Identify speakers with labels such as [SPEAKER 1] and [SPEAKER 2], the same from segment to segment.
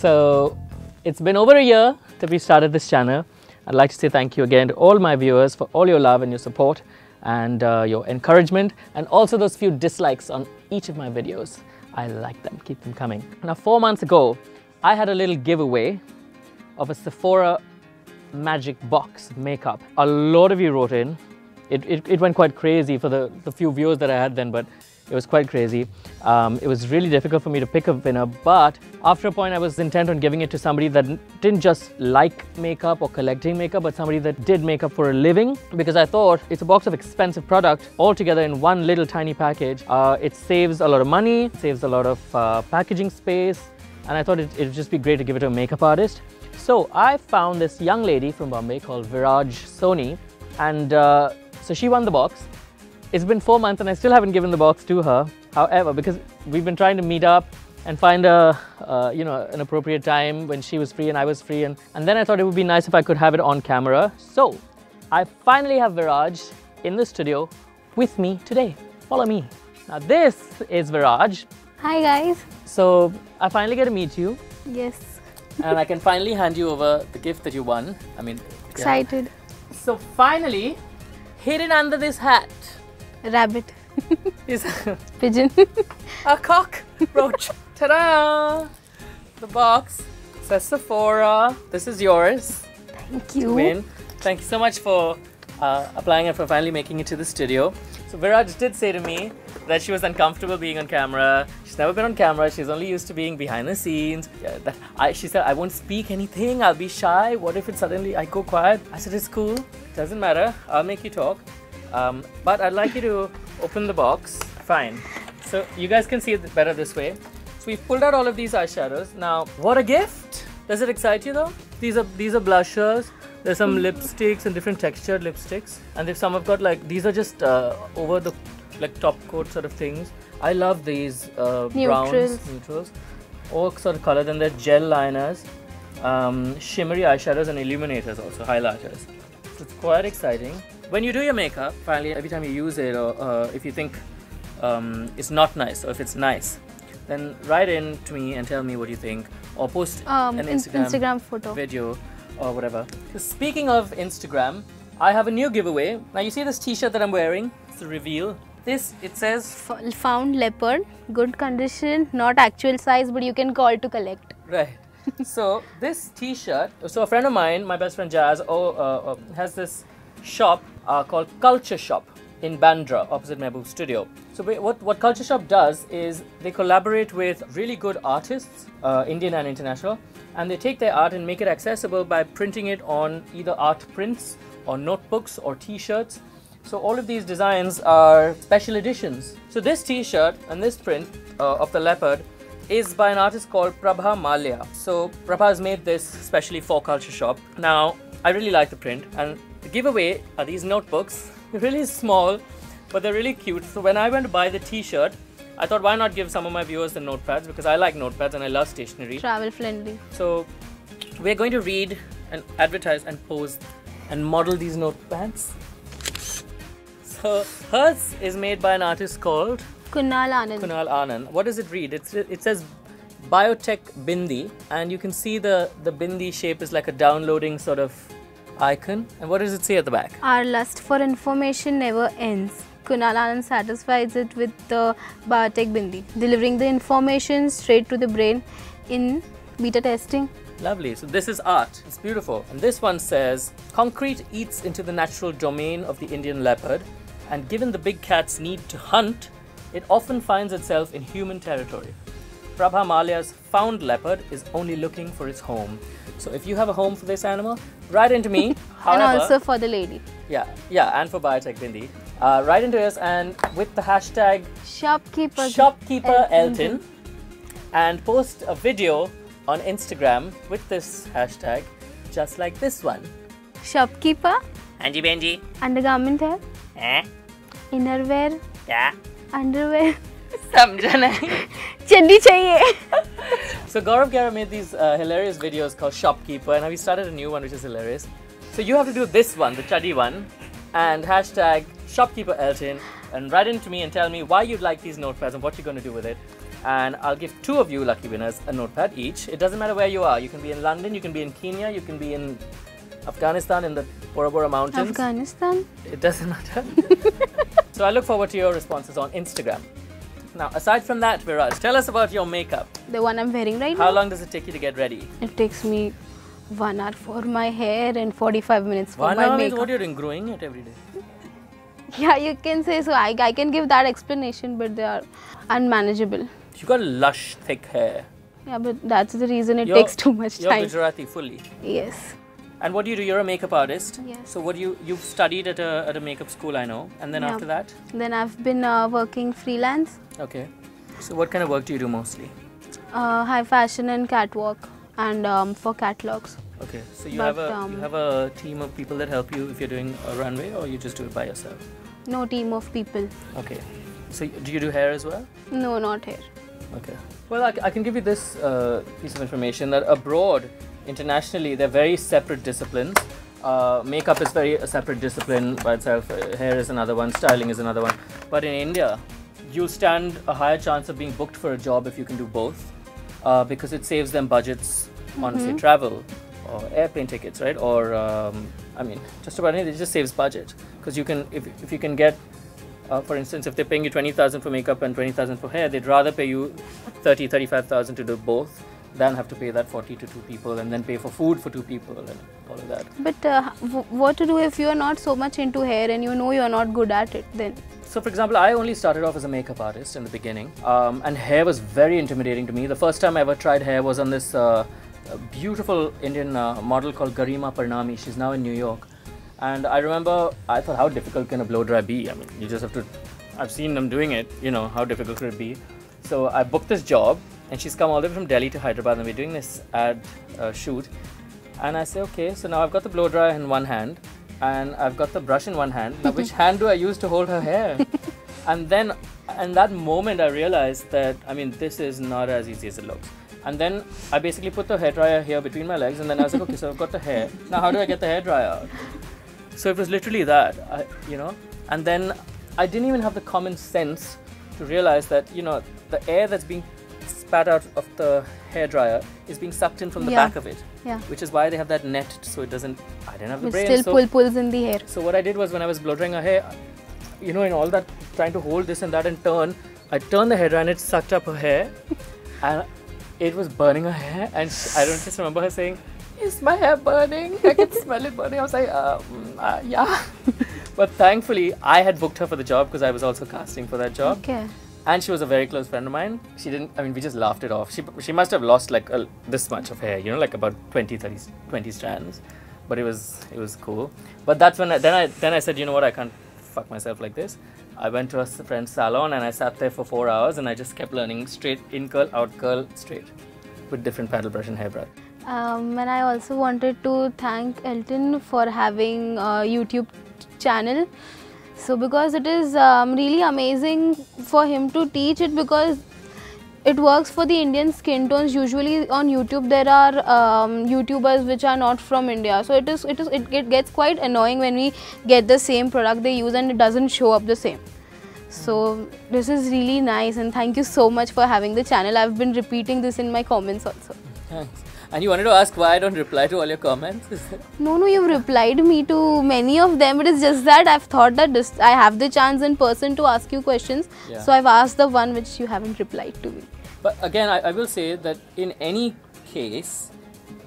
[SPEAKER 1] So it's been over a year that we started this channel. I'd like to say thank you again to all my viewers for all your love and your support and your encouragement, and also those few dislikes on each of my videos. I like them, keep them coming. Now 4 months ago, I had a little giveaway of a Sephora magic box of makeup. A lot of you wrote in. It went quite crazy for the few viewers that I had then, but it was quite crazy. It was really difficult for me to pick a winner, but after a point I was intent on giving it to somebody that didn't just like makeup or collecting makeup, but somebody that did makeup for a living, because I thought it's a box of expensive product all together in one little tiny package. It saves a lot of money, saves a lot of packaging space, and I thought it'd just be great to give it to a makeup artist. So I found this young lady from Bombay called Viraj Soni, and so she won the box. It's been 4 months and I still haven't given the box to her. However, because we've been trying to meet up and find an appropriate time when she was free and I was free, and then I thought it would be nice if I could have it on camera. So I finally have Viraj in the studio with me today. Follow me. Now this is Viraj.
[SPEAKER 2] Hi guys.
[SPEAKER 1] So I finally get to meet you.
[SPEAKER 2] Yes.
[SPEAKER 1] And I can finally hand you over the gift that you won. I mean,
[SPEAKER 2] Excited.
[SPEAKER 1] Yeah. So finally, hidden under this hat
[SPEAKER 2] Rabbit.
[SPEAKER 1] is
[SPEAKER 2] Pigeon.
[SPEAKER 1] a cockroach. Ta-da! The box says Sephora. This is yours.
[SPEAKER 2] Thank you.
[SPEAKER 1] Win. Thank you so much for applying and for finally making it to the studio. So Viraj did say to me that she was uncomfortable being on camera. She's never been on camera. She's only used to being behind the scenes. She said, I won't speak anything. I'll be shy. What if it suddenly I go quiet? I said, it's cool. Doesn't matter. I'll make you talk. But I'd like you to open the box. Fine. So you guys can see it better this way. So we've pulled out all of these eyeshadows. Now, what a gift! Does it excite you though? These are blushers. There's some lipsticks and different textured lipsticks. And some have got like, these are just over the like top coat sort of things. I love these browns, neutrals. All sort of color. Then there's gel liners, shimmery eyeshadows and illuminators also, highlighters. So it's quite exciting. When you do your makeup, finally, every time you use it, or if you think it's not nice, or if it's nice, then write in to me and tell me what you think, or post an
[SPEAKER 2] Instagram photo,
[SPEAKER 1] video, or whatever. So speaking of Instagram, I have a new giveaway. Now you see this t-shirt that I'm wearing? It's a reveal. This, it says...
[SPEAKER 2] Found leopard, good condition, not actual size, but you can call to collect.
[SPEAKER 1] Right. So this t-shirt, so a friend of mine, my best friend Jazz, has this shop called Culture Shop in Bandra, opposite Mehboob Studio. So what Culture Shop does is they collaborate with really good artists, Indian and international, and they take their art and make it accessible by printing it on either art prints or notebooks or t-shirts. So all of these designs are special editions. So this t-shirt and this print of the leopard is by an artist called Prabha Malia. So Prabha has made this specially for Culture Shop. Now, I really like the print, and the giveaway are these notebooks. They're really small, but they're really cute. So when I went to buy the t-shirt, I thought, why not give some of my viewers the notepads, because I like notepads and I love stationery.
[SPEAKER 2] Travel friendly.
[SPEAKER 1] So we're going to read and advertise and pose and model these notepads. So hers is made by an artist called
[SPEAKER 2] Kunal Anand.
[SPEAKER 1] Kunal Anand. What does it read? It says Biotech Bindi, and you can see the bindi shape is like a downloading sort of icon. And what does it say at the back?
[SPEAKER 2] Our lust for information never ends. Kunal Anand satisfies it with the Biotech Bindi, delivering the information straight to the brain in beta testing.
[SPEAKER 1] Lovely. So this is art. It's beautiful. And this one says, concrete eats into the natural domain of the Indian leopard, and given the big cat's need to hunt, it often finds itself in human territory. Prabha Malia's found leopard is only looking for its home. So if you have a home for this animal, write into me.
[SPEAKER 2] However, and also for the lady.
[SPEAKER 1] Yeah, and for Biotech Bindi. Write into us and with the hashtag Shopkeeper Elton, and post a video on Instagram with this hashtag, just like this one.
[SPEAKER 2] Shopkeeper.
[SPEAKER 1] Anji Benji.
[SPEAKER 2] Undergarment hai. Innerwear.
[SPEAKER 1] Yeah.
[SPEAKER 2] Underwear.
[SPEAKER 1] समझा नहीं.
[SPEAKER 2] चड्डी चाहिए.
[SPEAKER 1] So Gaurav Gyara made these hilarious videos called Shopkeeper, and we started a new one which is hilarious. So you have to do this one, the chuddy one, and hashtag Shopkeeper Elton, and write in to me and tell me why you'd like these notepads and what you're going to do with it. and I'll give 2 of you lucky winners a notepad each. It doesn't matter where you are. You can be in London, you can be in Kenya, you can be in Afghanistan in the Bora Bora Mountains.
[SPEAKER 2] Afghanistan?
[SPEAKER 1] It doesn't matter. So I look forward to your responses on Instagram. Now, aside from that, Viraj, tell us about your makeup.
[SPEAKER 2] The one I'm wearing right now?
[SPEAKER 1] How long does it take you to get ready?
[SPEAKER 2] It takes me 1 hour for my hair and 45 minutes for
[SPEAKER 1] 1
[SPEAKER 2] my
[SPEAKER 1] hour
[SPEAKER 2] makeup.
[SPEAKER 1] means what you're doing, growing it every day?
[SPEAKER 2] Yeah, you can say so. I can give that explanation, but they are unmanageable.
[SPEAKER 1] You got lush, thick hair.
[SPEAKER 2] Yeah, but that's the reason it takes too much
[SPEAKER 1] You're
[SPEAKER 2] time.
[SPEAKER 1] Gujarati fully.
[SPEAKER 2] Yes.
[SPEAKER 1] And what do you do? You're a makeup artist.
[SPEAKER 2] Yes.
[SPEAKER 1] So what do you've studied at a makeup school, I know. And then after that?
[SPEAKER 2] Then I've been working freelance.
[SPEAKER 1] Okay. So what kind of work do you do mostly?
[SPEAKER 2] High fashion and catwalk, and for catalogs.
[SPEAKER 1] Okay. So you have a team of people that help you if you're doing a runway, or you just do it by yourself?
[SPEAKER 2] No team of people.
[SPEAKER 1] Okay. So do you do hair as well?
[SPEAKER 2] No, not hair.
[SPEAKER 1] Okay. Well, I can give you this piece of information that abroad, internationally, they're very separate disciplines. Makeup is a separate discipline by itself. Hair is another one. Styling is another one. But in India, you'll stand a higher chance of being booked for a job if you can do both, because it saves them budgets on, say, travel or airplane tickets, right? Or I mean, just about anything. It just saves budget, because you can, if you can get, for instance, if they're paying you 20,000 for makeup and 20,000 for hair, they'd rather pay you 35,000 to do both than have to pay that 40 to 2 people and then pay for food for 2 people and all of that.
[SPEAKER 2] But what to do if you are not so much into hair and you know you are not good at it then?
[SPEAKER 1] So for example, I only started off as a makeup artist in the beginning, and hair was very intimidating to me. The first time I ever tried hair was on this beautiful Indian model called Garima Parnami. She's now in New York. And I remember, I thought, how difficult can a blow dry be? I mean, you just have to, I've seen them doing it, you know, how difficult could it be? So I booked this job, and she's come all the way from Delhi to Hyderabad, and we're doing this ad shoot. And I say, okay, so now I've got the blow dryer in one hand, and I've got the brush in one hand. Now, which hand do I use to hold her hair? And then, in that moment, I realized that, I mean, this is not as easy as it looks. And then I basically put the hairdryer here between my legs, and then I was like, okay, so I've got the hair. Now, how do I get the hairdryer out? So it was literally that, you know. And then I didn't even have the common sense to realize that, you know, the air that's being spat out of the hairdryer is being sucked in from the back of it. Yeah. Which is why they have that net, so it doesn't, I didn't have the brain.
[SPEAKER 2] Still pulls in the hair.
[SPEAKER 1] So what I did was, when I was blow drying her hair, you know, in all that, trying to hold this and that and turn, I turned the hairdryer and it sucked up her hair. And it was burning her hair. And I don't just remember her saying, is my hair burning? I can smell it burning. I was like, yeah. But thankfully, I had booked her for the job because I was also casting for that job. Okay. And she was a very close friend of mine. She didn't, I mean, we just laughed it off. She must have lost like this much of hair, you know, like about 20 strands. But it was cool. But that's when then I said, you know what, I can't fuck myself like this. I went to a friend's salon and I sat there for 4 hours and I just kept learning straight, in curl, out curl, straight, with different paddle brush and hairbrush.
[SPEAKER 2] And I also wanted to thank Elton for having a YouTube channel. So because it is really amazing for him to teach it, because it works for the Indian skin tones. Usually on YouTube there are YouTubers which are not from India. So it gets quite annoying when we get the same product they use and it doesn't show up the same. So this is really nice, and thank you so much for having the channel. I've been repeating this in my comments also.
[SPEAKER 1] Thanks. And you wanted to ask why I don't reply to all your comments?
[SPEAKER 2] No, you've replied me to many of them. It is just that I've thought that I have the chance in person to ask you questions. Yeah. So I've asked the one which you haven't replied to me.
[SPEAKER 1] But again, I will say that in any case,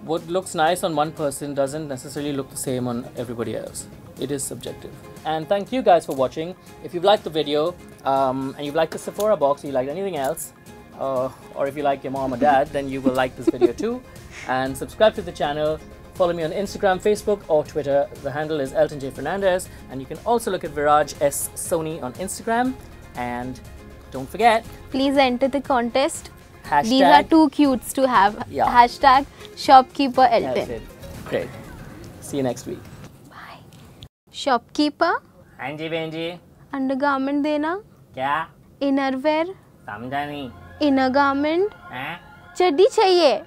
[SPEAKER 1] what looks nice on one person doesn't necessarily look the same on everybody else. It is subjective. And thank you guys for watching. If you've liked the video and you've liked the Sephora box, or you liked anything else, or if you like your mom or dad, then you will like this video too. And subscribe to the channel. Follow me on Instagram, Facebook or Twitter. The handle is Elton J. Fernandez. And you can also look at Viraj S. Soni on Instagram. And don't forget,
[SPEAKER 2] please enter the contest.
[SPEAKER 1] Hashtag,
[SPEAKER 2] these are too cutes to have. Yeah. Hashtag Shopkeeper Elton.
[SPEAKER 1] That's it. Great. See you next week.
[SPEAKER 2] Bye. Shopkeeper.
[SPEAKER 1] Anji Benji.
[SPEAKER 2] Undergarment देना.
[SPEAKER 1] क्या?
[SPEAKER 2] Innerwear.
[SPEAKER 1] समझा नहीं.
[SPEAKER 2] Inner garment.
[SPEAKER 1] हाँ?
[SPEAKER 2] चड्डी चाहिए.